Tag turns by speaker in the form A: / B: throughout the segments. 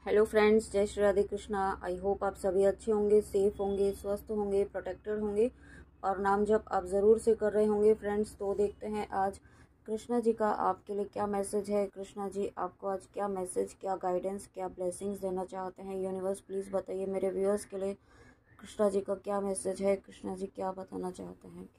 A: Hello friends, जय Shri Radhe Krishna. I hope आप सभी अच्छे होंगे, सेफ होंगे, स्वस्थ होंगे, प्रोटेक्टेड होंगे और नाम जप आप ज़रूर से कर रहे होंगे। फ्रेंड्स, तो देखते हैं आज कृष्णा जी का आपके लिए क्या मैसेज है। कृष्णा जी आपको आज क्या मैसेज, क्या गाइडेंस, क्या ब्लेसिंग्स देना चाहते हैं। यूनिवर्स प्लीज़ बताइए मेरे व्यूअर्स के लिए कृष्णा जी का क्या मैसेज है, कृष्णा जी क्या बताना चाहते हैं।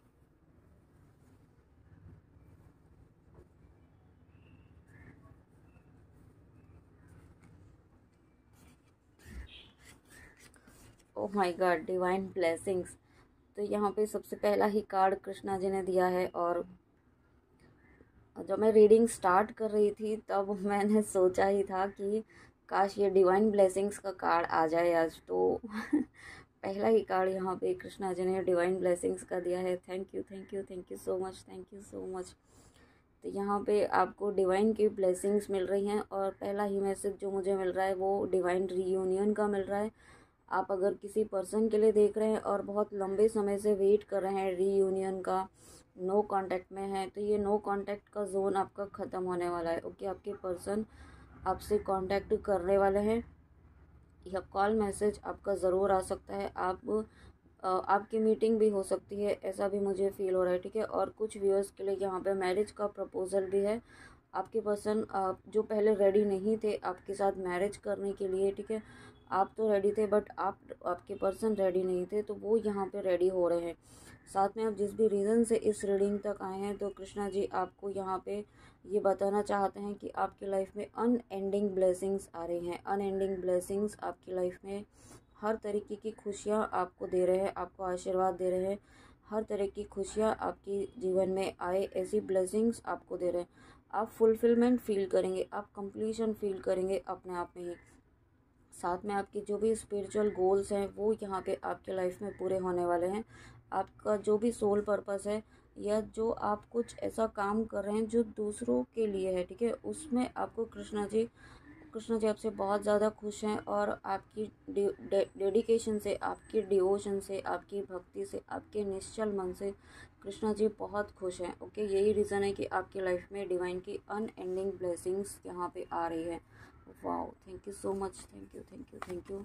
A: Oh my God, divine blessings. तो यहाँ पे सबसे पहला ही कार्ड कृष्णा जी ने दिया है और जब मैं रीडिंग स्टार्ट कर रही थी तब मैंने सोचा ही था कि काश ये डिवाइन ब्लेसिंग्स का कार्ड आ जाए आज। तो पहला ही कार्ड यहाँ पे कृष्णा जी ने डिवाइन ब्लेसिंग्स का दिया है। Thank you, thank you, thank you so much, thank you so much. तो यहाँ पे आपको डिवाइन की ब्लेसिंग्स मिल रही हैं और पहला ही मैसेज जो मुझे मिल रहा है वो डिवाइन रीयूनियन का मिल रहा है। आप अगर किसी पर्सन के लिए देख रहे हैं और बहुत लंबे समय से वेट कर रहे हैं रीयूनियन का, नो कांटेक्ट में है, तो ये नो कांटेक्ट का जोन आपका ख़त्म होने वाला है। ओके, आपके पर्सन आपसे कांटेक्ट करने वाले हैं या कॉल मैसेज आपका ज़रूर आ सकता है। आपकी मीटिंग भी हो सकती है, ऐसा भी मुझे फील हो रहा है। ठीक है, और कुछ व्यूअर्स के लिए यहाँ पे मैरिज का प्रपोजल भी है। आपके पर्सन जो पहले रेडी नहीं थे आपके साथ मैरिज करने के लिए, ठीक है, आप तो रेडी थे बट आपके पर्सन रेडी नहीं थे, तो वो यहाँ पे रेडी हो रहे हैं। साथ में आप जिस भी रीज़न से इस रीडिंग तक आए हैं, तो कृष्णा जी आपको यहाँ पे ये बताना चाहते हैं कि आपकी लाइफ में अनएंडिंग ब्लेसिंग्स आ रही हैं। अनएंडिंग ब्लेसिंग्स आपकी लाइफ में हर तरीके की खुशियाँ आपको दे रहे हैं, आपको आशीर्वाद दे रहे हैं। हर तरह की खुशियाँ आपके जीवन में आए, ऐसी ब्लेसिंग्स आपको दे रहे हैं। आप फुलफिलमेंट फील करेंगे, आप कंप्लीशन फील करेंगे अपने आप में ही। साथ में आपके जो भी स्पिरिचुअल गोल्स हैं वो यहाँ पे आपके लाइफ में पूरे होने वाले हैं। आपका जो भी सोल पर्पस है या जो आप कुछ ऐसा काम कर रहे हैं जो दूसरों के लिए है, ठीक है, उसमें आपको कृष्णा जी आपसे बहुत ज़्यादा खुश हैं और आपकी डेडिकेशन से, आपकी डिवोशन से, आपकी भक्ति से, आपके निश्चल मन से कृष्णा जी बहुत खुश हैं। ओके, यही रीज़न है कि आपकी लाइफ में डिवाइन की अनएंडिंग ब्लेसिंग्स यहाँ पे आ रही है। Wow, thank you so much, thank you, thank you, thank you.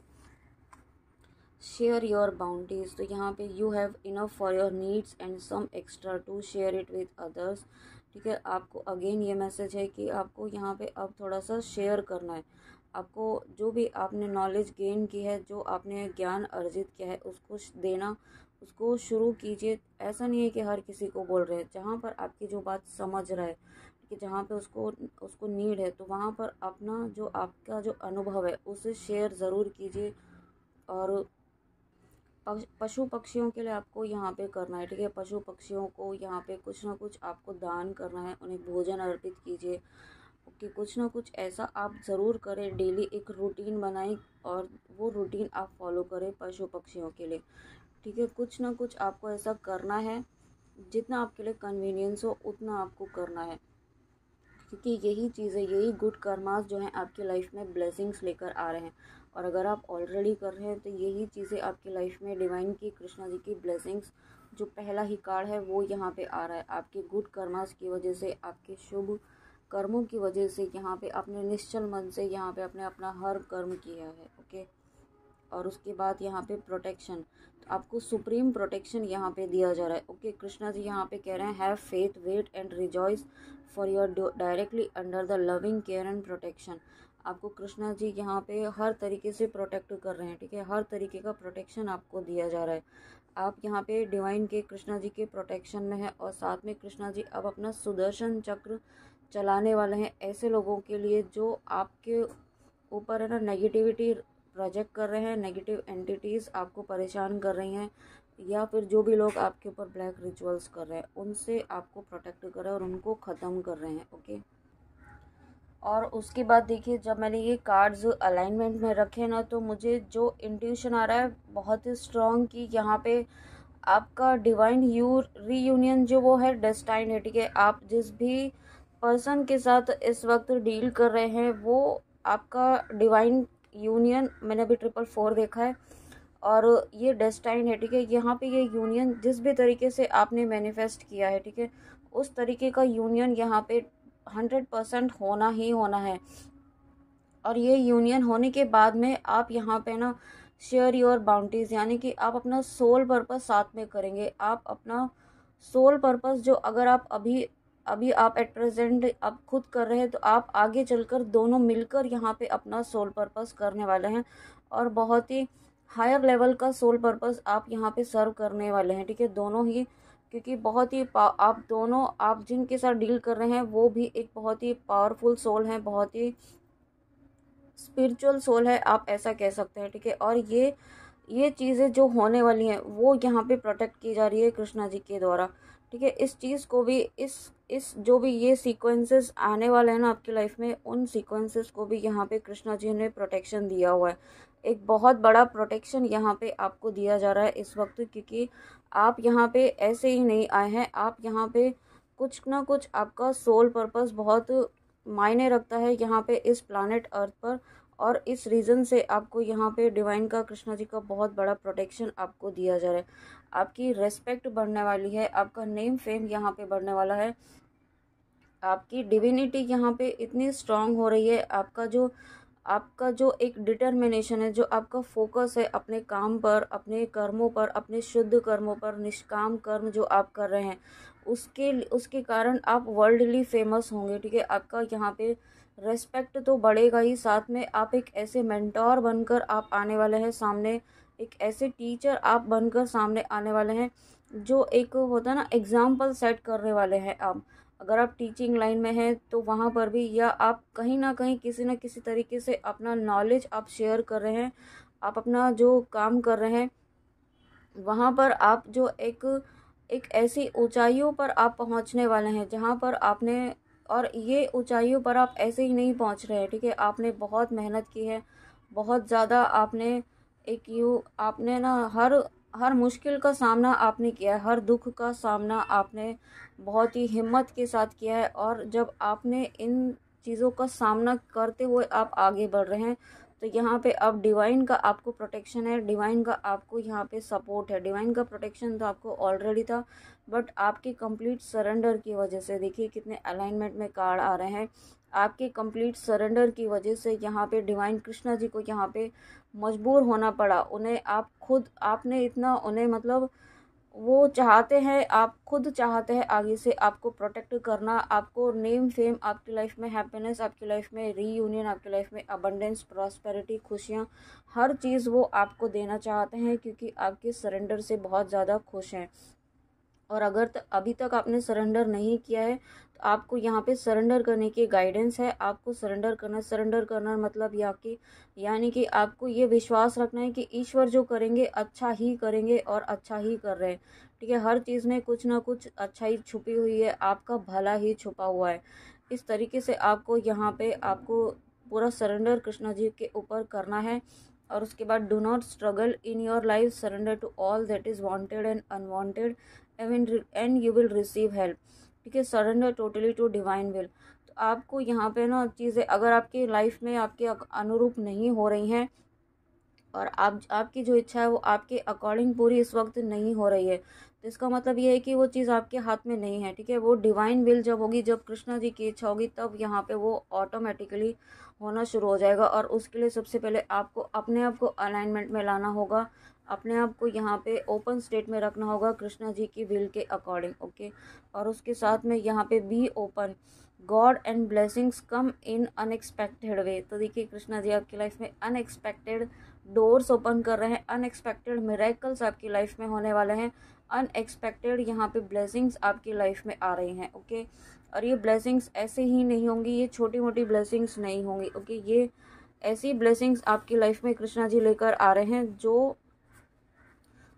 A: Share your boundaries, तो यहाँ पे you have enough for your needs and some extra to share it with others. ठीक है, आपको अगेन ये मैसेज है कि आपको यहाँ पे अब थोड़ा सा शेयर करना है। आपको जो भी आपने नॉलेज गेन की है, जो आपने ज्ञान अर्जित किया है, उसको देना, उसको शुरू कीजिए। ऐसा नहीं है कि हर किसी को बोल रहे हैं, जहाँ पर आपकी जो बात समझ रहा है कि जहाँ पे उसको उसको नीड है, तो वहाँ पर अपना जो आपका जो अनुभव है उसे शेयर ज़रूर कीजिए। और पशु पक्षियों के लिए आपको यहाँ पे करना है, ठीक है, पशु पक्षियों को यहाँ पे कुछ ना कुछ आपको दान करना है, उन्हें भोजन अर्पित कीजिए। ओके, कुछ ना कुछ ऐसा आप ज़रूर करें, डेली एक रूटीन बनाएं और वो रूटीन आप फॉलो करें पशु पक्षियों के लिए। ठीक है, कुछ ना कुछ आपको ऐसा करना है, जितना आपके लिए कन्वीनियंस हो उतना आपको करना है, क्योंकि यही चीज़ें, यही गुड कर्मास जो हैं आपकी लाइफ में ब्लेसिंग्स लेकर आ रहे हैं। और अगर आप ऑलरेडी कर रहे हैं तो यही चीज़ें आपकी लाइफ में डिवाइन की, कृष्णा जी की ब्लेसिंग्स, जो पहला ही कार्ड है वो यहाँ पे आ रहा है। आपके गुड कर्मास की वजह से, आपके शुभ कर्मों की वजह से, यहाँ पे अपने निश्चल मन से यहाँ पे आपने अपना हर कर्म किया है। ओके, और उसके बाद यहाँ पे प्रोटेक्शन, तो आपको सुप्रीम प्रोटेक्शन यहाँ पे दिया जा रहा है। ओके, कृष्णा जी यहाँ पे कह रहे हैं have faith, wait and rejoice for your directly under the loving care and protection. आपको कृष्णा जी यहाँ पे हर तरीके से प्रोटेक्ट कर रहे हैं, ठीक है, हर तरीके का प्रोटेक्शन आपको दिया जा रहा है। आप यहाँ पे डिवाइन के, कृष्णा जी के प्रोटेक्शन में है। और साथ में कृष्णा जी अब अपना सुदर्शन चक्र चलाने वाले हैं ऐसे लोगों के लिए जो आपके ऊपर है ना नेगेटिविटी प्रोजेक्ट कर रहे हैं, नेगेटिव एंटिटीज़ आपको परेशान कर रही हैं, या फिर जो भी लोग आपके ऊपर ब्लैक रिचुअल्स कर रहे हैं उनसे आपको प्रोटेक्ट कर रहे हैं और उनको ख़त्म कर रहे हैं। ओके, और उसके बाद देखिए, जब मैंने ये कार्ड्स अलाइनमेंट में रखे ना, तो मुझे जो इंट्यूशन आ रहा है बहुत ही स्ट्रॉन्ग कि यहाँ पे आपका डिवाइन रीयूनियन जो वो है डेस्टाइन है। ठीक है, आप जिस भी पर्सन के साथ इस वक्त डील कर रहे हैं वो आपका डिवाइन यूनियन, मैंने अभी 444 देखा है और ये डेस्टाइन है। ठीक है, यहाँ पे ये यूनियन जिस भी तरीके से आपने मैनिफेस्ट किया है, ठीक है, उस तरीके का यूनियन यहाँ पे 100% होना ही होना है। और ये यूनियन होने के बाद में आप यहाँ पे ना शेयर योर बाउंड्रीज, यानी कि आप अपना सोल पर्पस साथ में करेंगे। आप अपना सोल पर्पस जो अगर आप अभी अभी आप एट प्रेजेंट आप खुद कर रहे हैं, तो आप आगे चलकर दोनों मिलकर यहाँ पे अपना सोल पर्पस करने वाले हैं, और बहुत ही हायर लेवल का सोल पर्पस आप यहाँ पे सर्व करने वाले हैं, ठीक है, दोनों ही। क्योंकि बहुत ही आप दोनों, आप जिनके साथ डील कर रहे हैं वो भी एक बहुत ही पावरफुल सोल है, बहुत ही स्पिरिचुअल सोल है, आप ऐसा कह सकते हैं, ठीक है। और ये चीज़ें जो होने वाली हैं वो यहाँ पे प्रोटेक्ट की जा रही है कृष्णा जी के द्वारा, ठीक है। इस चीज़ को भी इस जो भी ये सीक्वेंसेस आने वाले हैं ना आपकी लाइफ में, उन सीक्वेंसेस को भी यहाँ पे कृष्णा जी ने प्रोटेक्शन दिया हुआ है। एक बहुत बड़ा प्रोटेक्शन यहाँ पे आपको दिया जा रहा है इस वक्त, क्योंकि आप यहाँ पे ऐसे ही नहीं आए हैं, आप यहाँ पे कुछ ना कुछ आपका सोल पर्पस बहुत मायने रखता है यहाँ पे इस प्लानेट अर्थ पर, और इस रीज़न से आपको यहाँ पे डिवाइन का, कृष्णा जी का बहुत बड़ा प्रोटेक्शन आपको दिया जा रहा है। आपकी रेस्पेक्ट बढ़ने वाली है, आपका नेम फेम यहाँ पे बढ़ने वाला है, आपकी डिविनिटी यहाँ पे इतनी स्ट्रांग हो रही है। आपका जो एक डिटर्मिनेशन है, जो आपका फोकस है अपने काम पर, अपने कर्मों पर, अपने शुद्ध कर्मों पर, निष्काम कर्म जो आप कर रहे हैं, उसके कारण आप वर्ल्डली फेमस होंगे, ठीक है। आपका यहाँ पे रेस्पेक्ट तो बढ़ेगा ही, साथ में आप एक ऐसे मेंटोर बनकर आप आने वाले हैं सामने, एक ऐसे टीचर आप बनकर सामने आने वाले हैं, जो एक होता है ना एग्जाम्पल सेट करने वाले हैं आप। अगर आप टीचिंग लाइन में हैं तो वहाँ पर भी, या आप कहीं ना कहीं किसी न किसी तरीके से अपना नॉलेज आप शेयर कर रहे हैं, आप अपना जो काम कर रहे हैं वहाँ पर आप जो एक ऐसी ऊंचाइयों पर आप पहुँचने वाले हैं जहाँ पर आपने, और ये ऊंचाइयों पर आप ऐसे ही नहीं पहुँच रहे हैं, ठीक है। आपने बहुत मेहनत की है, बहुत ज़्यादा आपने ना हर मुश्किल का सामना आपने किया है, हर दुख का सामना आपने बहुत ही हिम्मत के साथ किया है, और जब आपने इन चीज़ों का सामना करते हुए आप आगे बढ़ रहे हैं, तो यहाँ पे अब डिवाइन का आपको प्रोटेक्शन है, डिवाइन का आपको यहाँ पे सपोर्ट है। डिवाइन का प्रोटेक्शन तो आपको ऑलरेडी था, बट आपके कंप्लीट सरेंडर की वजह से, देखिए कितने अलाइनमेंट में कार्ड आ रहे हैं, आपके कंप्लीट सरेंडर की वजह से यहाँ पे डिवाइन कृष्णा जी को यहाँ पे मजबूर होना पड़ा। उन्हें आपने इतना उन्हें मतलब वो चाहते हैं, आप खुद चाहते हैं आगे से आपको प्रोटेक्ट करना, आपको नेम फेम, आपकी लाइफ में हैप्पीनेस, आपकी लाइफ में रीयूनियन, आपकी लाइफ में अबंडेंस, प्रॉस्पेरिटी, खुशियाँ, हर चीज़ वो आपको देना चाहते हैं, क्योंकि आपके सरेंडर से बहुत ज़्यादा खुश हैं। और अगर अभी तक आपने सरेंडर नहीं किया है, तो आपको यहाँ पे सरेंडर करने की गाइडेंस है। आपको सरेंडर करना मतलब यानी कि आपको ये विश्वास रखना है कि ईश्वर जो करेंगे अच्छा ही करेंगे, और अच्छा ही कर रहे हैं, ठीक है। हर चीज़ में कुछ ना कुछ अच्छाई छुपी हुई है, आपका भला ही छुपा हुआ है। इस तरीके से आपको यहाँ पे आपको पूरा सरेंडर कृष्णा जी के ऊपर करना है। और उसके बाद do not struggle in your life, surrender to all that is wanted and unwanted and you will receive help, ठीक है। Surrender totally to divine will. तो आपको यहाँ पे ना चीज़ें अगर आपकी लाइफ में आपके अनुरूप नहीं हो रही हैं, और आपकी जो इच्छा है वो आपके अकॉर्डिंग पूरी इस वक्त नहीं हो रही है, तो इसका मतलब ये है कि वो चीज़ आपके हाथ में नहीं है, ठीक है। वो डिवाइन विल जब होगी, जब कृष्णा जी की इच्छा होगी, तब यहाँ पे वो ऑटोमेटिकली होना शुरू हो जाएगा। और उसके लिए सबसे पहले आपको अपने आप को अलाइनमेंट में लाना होगा, अपने आप को यहाँ पे ओपन स्टेट में रखना होगा कृष्णा जी की विल के अकॉर्डिंग, ओके। और उसके साथ में यहाँ पे be open, god and blessings come in unexpected way. तो देखिए कृष्णा जी आपकी लाइफ में अनएक्सपेक्टेड डोर्स ओपन कर रहे हैं, अनएक्सपेक्टेड मिरेकल्स आपकी लाइफ में होने वाले हैं, अनएक्सपेक्टेड यहाँ पे ब्लेसिंग्स आपकी लाइफ में आ रही हैं, ओके। और ये ब्लेसिंग्स ऐसे ही नहीं होंगी, ये छोटी मोटी ब्लेसिंग्स नहीं होंगी, ओके। ये ऐसी ब्लेसिंग्स आपकी लाइफ में कृष्णा जी लेकर आ रहे हैं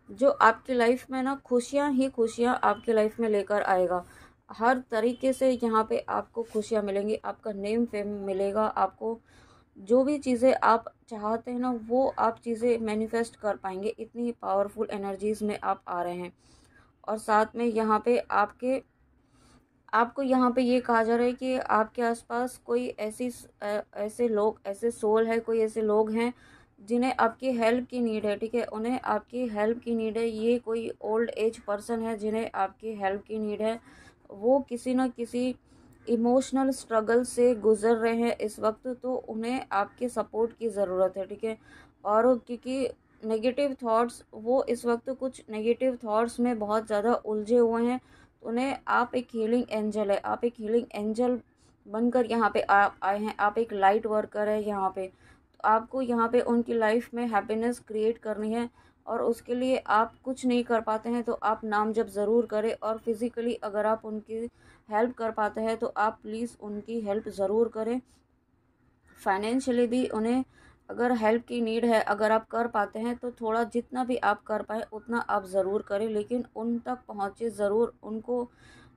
A: जो आपकी लाइफ में ना खुशियाँ ही खुशियाँ आपकी लाइफ में लेकर आएगा। हर तरीके से यहाँ पे आपको खुशियाँ मिलेंगी, आपका नेम फेम मिलेगा, आपको जो भी चीज़ें आप चाहते हैं ना वो आप चीज़ें मैनिफेस्ट कर पाएंगे। इतनी पावरफुल एनर्जीज में आप आ रहे हैं। और साथ में यहाँ पे आपको यहाँ पे ये कहा जा रहा है कि आपके आसपास कोई ऐसे सोल है, कोई ऐसे लोग हैं जिन्हें आपकी हेल्प की नीड है, ठीक है। उन्हें आपकी हेल्प की नीड है, ये कोई ओल्ड एज पर्सन है जिन्हें आपकी हेल्प की नीड है। वो किसी न किसी इमोशनल स्ट्रगल से गुजर रहे हैं इस वक्त, तो उन्हें आपके सपोर्ट की ज़रूरत है, ठीक है। और क्योंकि नेगेटिव थॉट्स, वो इस वक्त कुछ नेगेटिव थॉट्स में बहुत ज़्यादा उलझे हुए हैं, तो उन्हें, आप एक हीलिंग एंजल है, आप एक हीलिंग एंजल बनकर यहाँ पे आप आए हैं, आप एक लाइट वर्कर है यहाँ पे। तो आपको यहाँ पे उनकी लाइफ में हैप्पीनेस क्रिएट करनी है, और उसके लिए आप कुछ नहीं कर पाते हैं तो आप नाम जप ज़रूर करें, और फिज़िकली अगर आप उनकी हेल्प कर पाते हैं तो आप प्लीज़ उनकी हेल्प ज़रूर करें। फाइनेंशियली भी उन्हें अगर हेल्प की नीड है, अगर आप कर पाते हैं तो थोड़ा जितना भी आप कर पाए उतना आप ज़रूर करें, लेकिन उन तक पहुँचे ज़रूर, उनको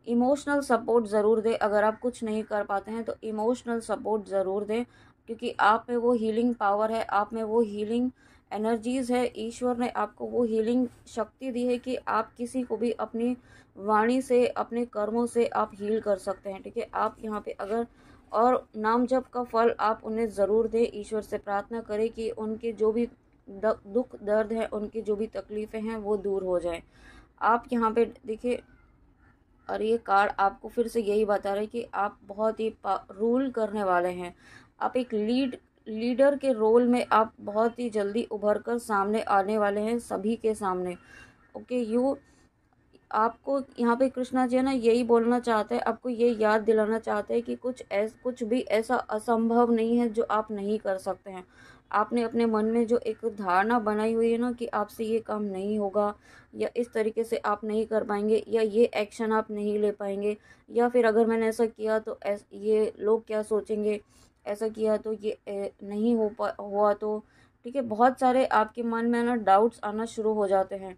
A: इमोशनल सपोर्ट ज़रूर दें। अगर आप कुछ नहीं कर पाते हैं तो इमोशनल सपोर्ट ज़रूर दें, क्योंकि आप में वो हीलिंग पावर है, आप में वो हीलिंग एनर्जीज़ है। ईश्वर ने आपको वो हीलिंग शक्ति दी है कि आप किसी को भी अपनी वाणी से, अपने कर्मों से आप हील कर सकते हैं, ठीक है। आप यहाँ पे अगर, और नाम जप का फल आप उन्हें ज़रूर दें। ईश्वर से प्रार्थना करें कि उनके जो भी दुख दर्द है, उनकी जो भी तकलीफ़ें हैं वो दूर हो जाए। आप यहाँ पे देखिए, और ये कार्ड आपको फिर से यही बता रहे कि आप बहुत ही रूल करने वाले हैं। आप एक लीडर के रोल में आप बहुत ही जल्दी उभर कर सामने आने वाले हैं सभी के सामने। ओके, आपको यहाँ पे कृष्णा जी है ना, यही बोलना चाहते हैं, आपको ये याद दिलाना चाहते हैं कि कुछ भी ऐसा असंभव नहीं है जो आप नहीं कर सकते हैं। आपने अपने मन में जो एक धारणा बनाई हुई है ना कि आपसे ये काम नहीं होगा, या इस तरीके से आप नहीं कर पाएंगे, या ये एक्शन आप नहीं ले पाएंगे, या फिर अगर मैंने ऐसा किया तो ये लोग क्या सोचेंगे, ऐसा किया तो ये नहीं हुआ तो, ठीक है। बहुत सारे आपके मन में ना डाउट्स आना शुरू हो जाते हैं,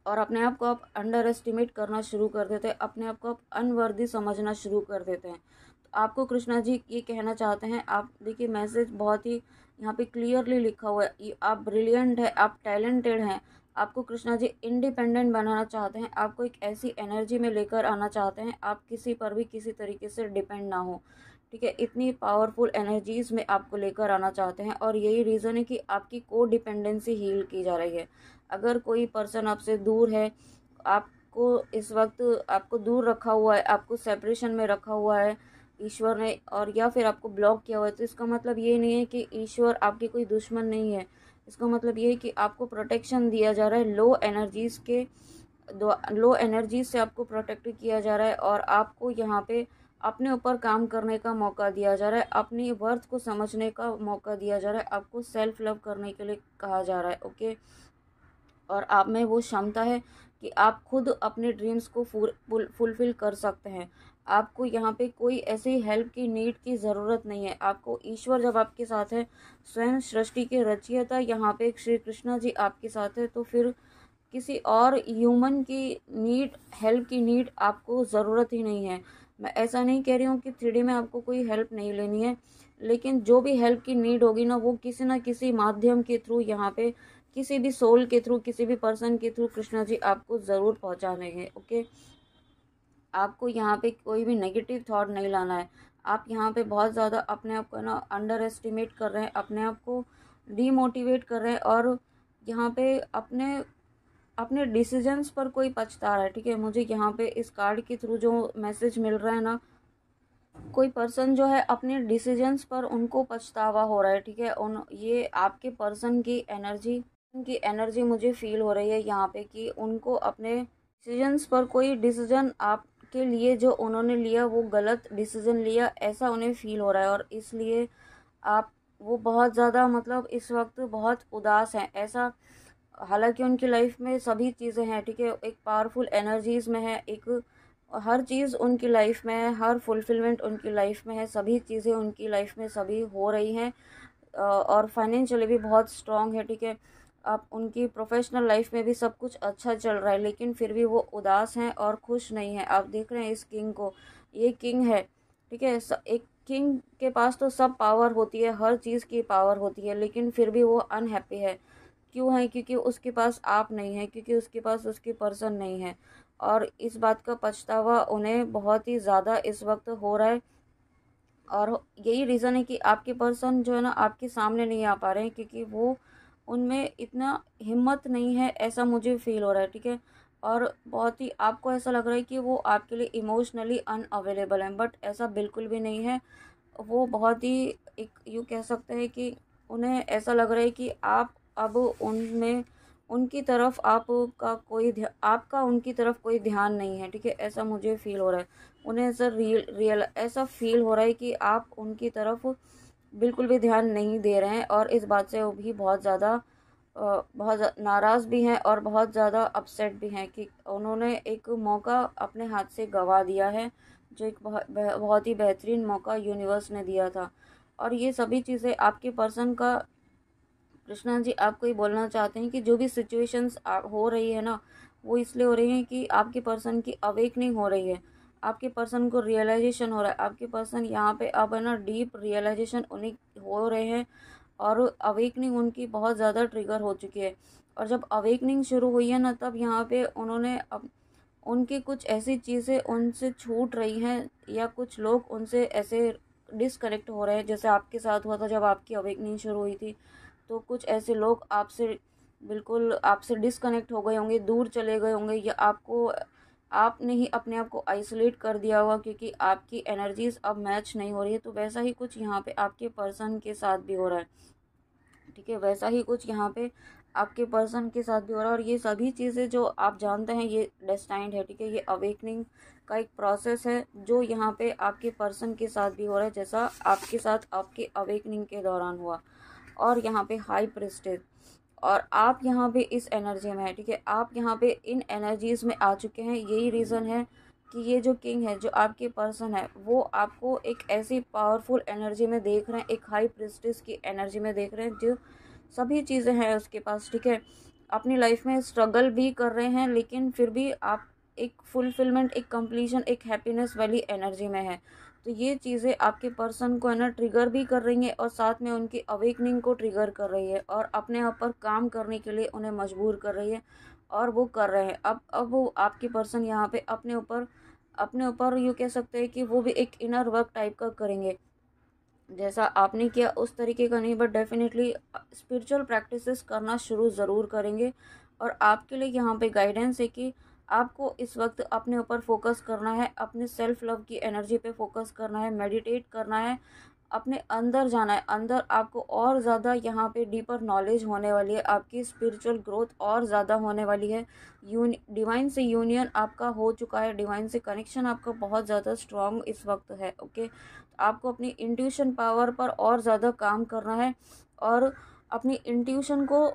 A: और अपने आप को आप अंडर एस्टिमेट करना शुरू कर देते हैं, अपने आप को आप अनवर्दी समझना शुरू कर देते हैं। तो आपको कृष्णा जी ये कहना चाहते हैं, आप देखिए मैसेज बहुत ही यहाँ पे क्लियरली लिखा हुआ है, आप ब्रिलियंट है, आप टैलेंटेड हैं। आपको कृष्णा जी इंडिपेंडेंट बनाना चाहते हैं, आपको एक ऐसी एनर्जी में लेकर आना चाहते हैं, आप किसी पर भी किसी तरीके से डिपेंड ना हो, ठीक है। इतनी पावरफुल एनर्जीज में आपको लेकर आना चाहते हैं, और यही रीज़न है कि आपकी को डिपेंडेंसी हील की जा रही है। अगर कोई पर्सन आपसे दूर है, आपको इस वक्त आपको दूर रखा हुआ है, आपको सेपरेशन में रखा हुआ है ईश्वर ने, और या फिर आपको ब्लॉक किया हुआ है, तो इसका मतलब ये नहीं है कि ईश्वर आपके कोई दुश्मन नहीं है। इसका मतलब ये है कि आपको प्रोटेक्शन दिया जा रहा है, लो एनर्जीज से आपको प्रोटेक्ट किया जा रहा है, और आपको यहाँ पे अपने ऊपर काम करने का मौका दिया जा रहा है, अपनी वर्थ को समझने का मौका दिया जा रहा है, आपको सेल्फ लव करने के लिए कहा जा रहा है। ओके, और आप में वो क्षमता है कि आप खुद अपने ड्रीम्स को फुलफिल कर सकते हैं। आपको यहाँ पे कोई ऐसी हेल्प की नीड की ज़रूरत नहीं है। आपको ईश्वर जब आपके साथ है, स्वयं सृष्टि के रचयिता यहाँ पे श्री कृष्णा जी आपके साथ है, तो फिर किसी और ह्यूमन की हेल्प की नीड आपको ज़रूरत ही नहीं है। मैं ऐसा नहीं कह रही हूँ कि 3D में आपको कोई हेल्प नहीं लेनी है, लेकिन जो भी हेल्प की नीड होगी ना, वो किसी ना किसी माध्यम के थ्रू, यहाँ पे किसी भी सोल के थ्रू, किसी भी पर्सन के थ्रू कृष्णा जी आपको ज़रूर पहुँचा देंगे। ओके, आपको यहाँ पे कोई भी नेगेटिव थॉट नहीं लाना है। आप यहाँ पे बहुत ज़्यादा अपने आप को ना अंडर एस्टिमेट कर रहे हैं, अपने आप को डीमोटिवेट कर रहे हैं, और यहाँ पे अपने अपने डिसीजंस पर कोई पछता रहा है, ठीक है। मुझे यहाँ पे इस कार्ड के थ्रू जो मैसेज मिल रहा है ना, कोई पर्सन जो है अपने डिसीजंस पर उनको पछतावा हो रहा है, ठीक है। ये आपके पर्सन की एनर्जी मुझे फील हो रही है यहाँ पे कि उनको अपने डिसीजंस पर, कोई डिसीजन आपके लिए जो उन्होंने लिया वो गलत डिसीजन लिया, ऐसा उन्हें फील हो रहा है, और इसलिए आप वो बहुत ज़्यादा, मतलब इस वक्त बहुत उदास हैं ऐसा। हालांकि उनकी लाइफ में सभी चीज़ें हैं, ठीक है, एक पावरफुल एनर्जीज में है, एक हर चीज़ उनकी लाइफ में है, हर फुलफिलमेंट उनकी लाइफ में है, सभी चीज़ें उनकी लाइफ में सभी हो रही हैं, और फाइनेंशियली भी बहुत स्ट्रांग है, ठीक है। आप उनकी प्रोफेशनल लाइफ में भी सब कुछ अच्छा चल रहा है, लेकिन फिर भी वो उदास हैं और खुश नहीं हैं। आप देख रहे हैं इस किंग को, ये किंग है, ठीक है। एक किंग के पास तो सब पावर होती है, हर चीज़ की पावर होती है, लेकिन फिर भी वो अनहैप्पी है। क्यों है? क्योंकि उसके पास आप नहीं है, क्योंकि उसके पास उसकी पर्सन नहीं है, और इस बात का पछतावा उन्हें बहुत ही ज़्यादा इस वक्त हो रहा है। और यही रीज़न है कि आपके पर्सन जो है ना आपके सामने नहीं आ पा रहे हैं, क्योंकि वो, उनमें इतना हिम्मत नहीं है, ऐसा मुझे फील हो रहा है, ठीक है। और बहुत ही आपको ऐसा लग रहा है कि वो आपके लिए इमोशनली अनअवेलेबल हैं, बट ऐसा बिल्कुल भी नहीं है। वो बहुत ही एक यूँ कह सकते हैं कि उन्हें ऐसा लग रहा है कि आप अब उनमें उनकी तरफ आपका उनकी तरफ कोई ध्यान नहीं है, ठीक है, ऐसा मुझे फील हो रहा है। उन्हें ऐसा रियल ऐसा फील हो रहा है कि आप उनकी तरफ बिल्कुल भी ध्यान नहीं दे रहे हैं, और इस बात से वो भी बहुत नाराज़ भी हैं और बहुत ज़्यादा अपसेट भी हैं कि उन्होंने एक मौका अपने हाथ से गंवा दिया है, जो एक बहुत ही बेहतरीन मौका यूनिवर्स ने दिया था। और ये सभी चीज़ें आपके पर्सन का, कृष्णा जी आपको ये बोलना चाहते हैं कि जो भी सिचुएशंस हो रही है ना, वो इसलिए हो रही हैं कि आपके पर्सन की अवेकनिंग हो रही है, आपके पर्सन को रियलाइजेशन हो रहा है, आपके पर्सन यहाँ पे अब है ना डीप रियलाइजेशन उन्हें हो रहे हैं, और अवेकनिंग उनकी बहुत ज़्यादा ट्रिगर हो चुकी है। और जब अवेकनिंग शुरू हुई है ना, तब यहाँ पे उन्होंने अब उनकी कुछ ऐसी चीज़ें उनसे छूट रही हैं, या कुछ लोग उनसे ऐसे डिसकनेक्ट हो रहे हैं, जैसे आपके साथ हुआ था जब आपकी अवेकनिंग शुरू हुई थी। तो कुछ ऐसे लोग आपसे बिल्कुल आपसे डिसकनेक्ट हो गए होंगे, दूर चले गए होंगे, या आपने ही अपने आप को आइसोलेट कर दिया होगा, क्योंकि आपकी एनर्जीज अब मैच नहीं हो रही है। तो वैसा ही कुछ यहाँ पे आपके पर्सन के साथ भी हो रहा है, ठीक है, वैसा ही कुछ यहाँ पे आपके पर्सन के साथ भी हो रहा है। और ये सभी चीज़ें जो आप जानते हैं ये डेस्टाइंड है, ठीक है, ये अवेकनिंग का एक प्रोसेस है जो यहाँ पे आपके पर्सन के साथ भी हो रहा है, जैसा आपके साथ आपके अवेकनिंग के दौरान हुआ। और यहाँ पे हाई प्रिस्टेज, और आप यहाँ पे इस एनर्जी में है, ठीक है, आप यहाँ पे इन एनर्जीज में आ चुके हैं। यही रीज़न है कि ये जो किंग है, जो आपके पर्सन है, वो आपको एक ऐसी पावरफुल एनर्जी में देख रहे हैं, एक हाई प्रिस्टेज की एनर्जी में देख रहे हैं, जो सभी चीज़ें हैं उसके पास, ठीक है, अपनी लाइफ में स्ट्रगल भी कर रहे हैं, लेकिन फिर भी आप एक फुलफिलमेंट, एक कंप्लीशन, एक हैप्पीनेस वाली एनर्जी में है। तो ये चीज़ें आपके पर्सन को है ना ट्रिगर भी कर रही हैं, और साथ में उनकी अवेकनिंग को ट्रिगर कर रही है, और अपने आप पर काम करने के लिए उन्हें मजबूर कर रही है, और वो कर रहे हैं। अब वो आपके पर्सन यहाँ पे अपने ऊपर यूँ कह सकते हैं कि वो भी एक इनर वर्क टाइप का करेंगे, जैसा आपने किया उस तरीके का नहीं, बट डेफिनेटली स्पिरिचुअल प्रैक्टिसेस करना शुरू ज़रूर करेंगे। और आपके लिए यहाँ पे गाइडेंस है कि आपको इस वक्त अपने ऊपर फोकस करना है, अपने सेल्फ लव की एनर्जी पे फोकस करना है, मेडिटेट करना है, अपने अंदर जाना है। अंदर आपको और ज़्यादा यहाँ पे डीपर नॉलेज होने वाली है, आपकी स्पिरिचुअल ग्रोथ और ज़्यादा होने वाली है। डिवाइन से यूनियन आपका हो चुका है, डिवाइन से कनेक्शन आपका बहुत ज़्यादा स्ट्रॉन्ग इस वक्त है, ओके। आपको अपनी इंट्यूशन पावर पर और ज़्यादा काम करना है, और अपनी इंट्यूशन को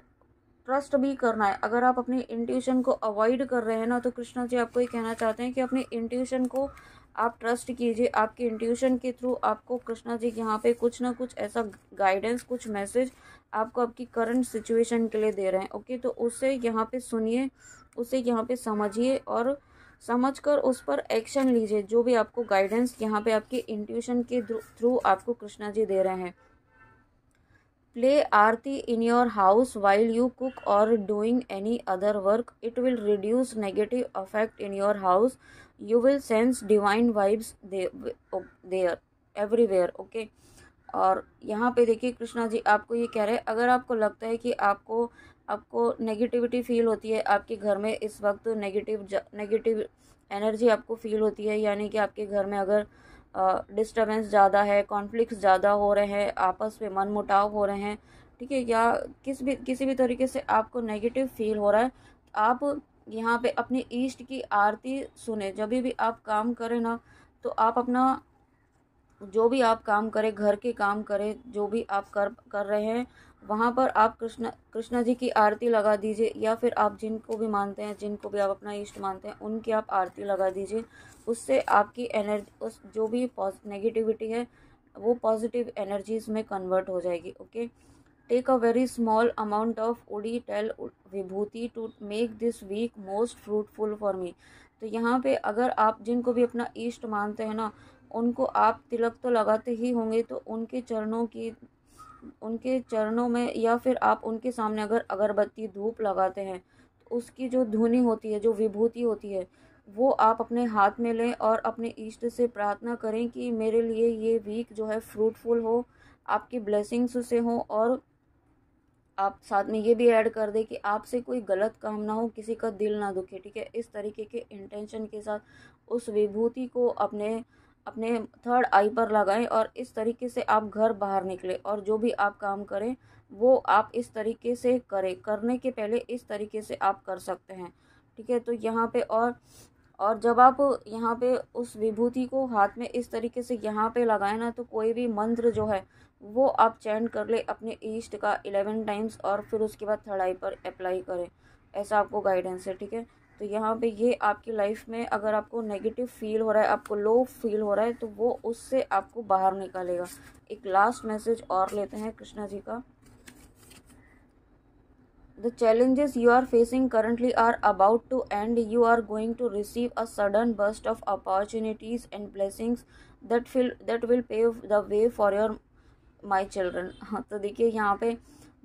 A: ट्रस्ट भी करना है। अगर आप अपनी इंट्यूशन को अवॉइड कर रहे हैं ना, तो कृष्णा जी आपको ये कहना चाहते हैं कि अपनी इंट्यूशन को आप ट्रस्ट कीजिए। आपकी इंट्यूशन के थ्रू आपको कृष्णा जी यहाँ पे कुछ ना कुछ ऐसा गाइडेंस, कुछ मैसेज आपको आपकी करंट सिचुएशन के लिए दे रहे हैं, ओके। तो उसे यहाँ पे सुनिए, उसे यहाँ पे समझिए, और समझकर उस पर एक्शन लीजिए, जो भी आपको गाइडेंस यहाँ पे आपके इंट्यूशन के थ्रू आपको कृष्णा जी दे रहे हैं। Play Aarti in your house while you cook or doing any other work. It will reduce negative effect in your house. You will sense divine vibes there everywhere. Okay. और यहाँ पे देखिए कृष्णा जी आपको ये कह रहे हैं, अगर आपको लगता है कि आपको आपको नेगेटिविटी फील होती है आपके घर में इस वक्त, नेगेटिव एनर्जी आपको फील होती है, यानी कि आपके घर में अगर डिस्टर्बेंस ज़्यादा है, कॉन्फ्लिक्ट्स ज़्यादा हो रहे हैं, आपस में मनमुटाव हो रहे हैं, ठीक है, या किसी भी तरीके से आपको नेगेटिव फील हो रहा है, आप यहाँ पे अपनी ईष्ट की आरती सुने। जब भी आप काम करें ना, तो आप अपना जो भी आप काम करें, घर के काम करें, जो भी आप कर रहे हैं, वहाँ पर आप कृष्णा जी की आरती लगा दीजिए, या फिर आप जिनको भी मानते हैं, जिनको भी आप अपना इष्ट मानते हैं, उनकी आप आरती लगा दीजिए। उससे आपकी एनर्जी, उस जो भी नेगेटिविटी है, वो पॉजिटिव एनर्जीज में कन्वर्ट हो जाएगी, okay. Take a very small amount of उड़ी टेल vibhuti to make this week most fruitful for me. तो यहाँ पे अगर आप जिनको भी अपना इष्ट मानते हैं ना, उनको आप तिलक तो लगाते ही होंगे, तो उनके चरणों में, या फिर आप उनके सामने अगर अगरबत्ती धूप लगाते हैं, तो उसकी जो धुनी होती है, जो विभूति होती है, वो आप अपने हाथ में लें, और अपने इष्ट से प्रार्थना करें कि मेरे लिए ये वीक जो है फ्रूटफुल हो, आपकी ब्लेसिंग्स से हो, और आप साथ में ये भी ऐड कर दें कि आपसे कोई गलत काम ना हो, किसी का दिल ना दुखे, ठीक है। इस तरीके के इंटेंशन के साथ उस विभूति को अपने अपने थर्ड आई पर लगाएं और इस तरीके से आप घर बाहर निकले, और जो भी आप काम करें वो आप इस तरीके से करें, करने के पहले इस तरीके से आप कर सकते हैं, ठीक है। तो यहाँ पे और जब आप यहाँ पे उस विभूति को हाथ में इस तरीके से यहाँ पे लगाए ना, तो कोई भी मंत्र जो है वो आप चैंट कर ले अपने ईष्ट का 11 टाइम्स, और फिर उसके बाद थर्ड आई पर अप्लाई करें। ऐसा आपको गाइडेंस है, ठीक है। तो यहाँ पे ये आपकी लाइफ में अगर आपको नेगेटिव फील हो रहा है, आपको लो फील हो रहा है, तो वो उससे आपको बाहर निकालेगा। एक लास्ट मैसेज और लेते हैं कृष्णा जी का। The challenges you are facing currently are about to end. You are going to receive a sudden burst of opportunities and blessings that will pave the way for your my children. हाँ, तो देखिए यहाँ पे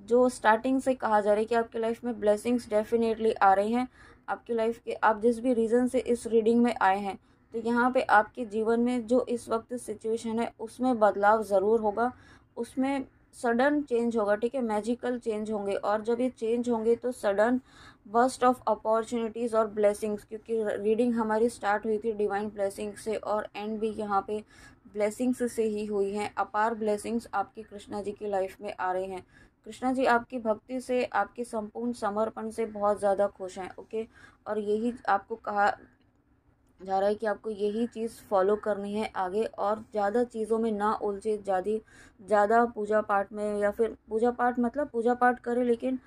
A: जो starting से कहा जा रहा है कि आपकी लाइफ में ब्लेसिंग्स डेफिनेटली आ रही हैं। आपकी लाइफ के आप जिस भी रीज़न से इस रीडिंग में आए हैं, तो यहाँ पे आपके जीवन में जो इस वक्त सिचुएशन है उसमें बदलाव ज़रूर होगा, उसमें सडन चेंज होगा, ठीक है। मैजिकल चेंज होंगे, और जब ये चेंज होंगे तो सडन बर्स्ट ऑफ अपॉर्चुनिटीज़ और ब्लेसिंग्स, क्योंकि रीडिंग हमारी स्टार्ट हुई थी डिवाइन ब्लेसिंग से और एंड भी यहाँ पे ब्लेसिंग्स से ही हुई हैं। अपार ब्लेसिंग्स आपकी कृष्णा जी की लाइफ में आ रहे हैं। कृष्णा जी आपकी भक्ति से, आपके संपूर्ण समर्पण से बहुत ज़्यादा खुश हैं, ओके। और यही आपको कहा जा रहा है कि आपको यही चीज़ फॉलो करनी है आगे, और ज़्यादा चीज़ों में ना उलझे, ज़्यादा पूजा पाठ में, या फिर पूजा पाठ मतलब पूजा पाठ करें, लेकिन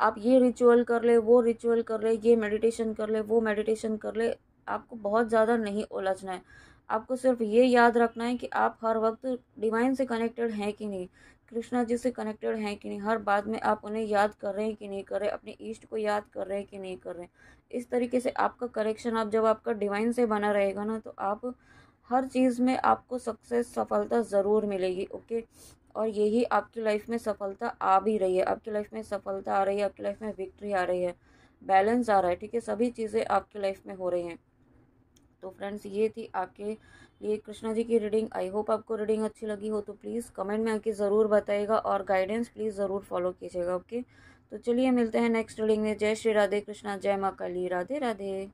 A: आप ये रिचुअल कर ले, वो रिचुअल कर ले, ये मेडिटेशन कर ले, वो मेडिटेशन कर ले। आपको बहुत ज़्यादा नहीं उलझना है। आपको सिर्फ ये याद रखना है कि आप हर वक्त डिवाइन से कनेक्टेड हैं कि नहीं, कृष्णा जी से कनेक्टेड हैं कि नहीं, हर बात में आप उन्हें याद कर रहे हैं कि नहीं कर रहे, अपने ईष्ट को याद कर रहे हैं कि नहीं कर रहे। इस तरीके से आपका करेक्शन, आप जब आपका डिवाइन से बना रहेगा ना, तो आप हर चीज़ में आपको सक्सेस, सफलता ज़रूर मिलेगी, ओके। और यही आपकी लाइफ में सफलता आ भी रही है, आपकी लाइफ में सफलता आ रही है, आपकी लाइफ में विक्ट्री आ रही है, बैलेंस आ रहा है, ठीक है। सभी चीज़ें आपकी लाइफ में हो रही हैं। तो फ्रेंड्स, ये थी आपके लिए कृष्णा जी की रीडिंग। आई होप आपको रीडिंग अच्छी लगी हो, तो प्लीज़ कमेंट में आके ज़रूर बताइएगा, और गाइडेंस प्लीज़ ज़रूर फॉलो कीजिएगा, ओके। तो चलिए मिलते हैं नेक्स्ट रीडिंग में। जय श्री राधे कृष्णा, जय माँ काली, राधे राधे।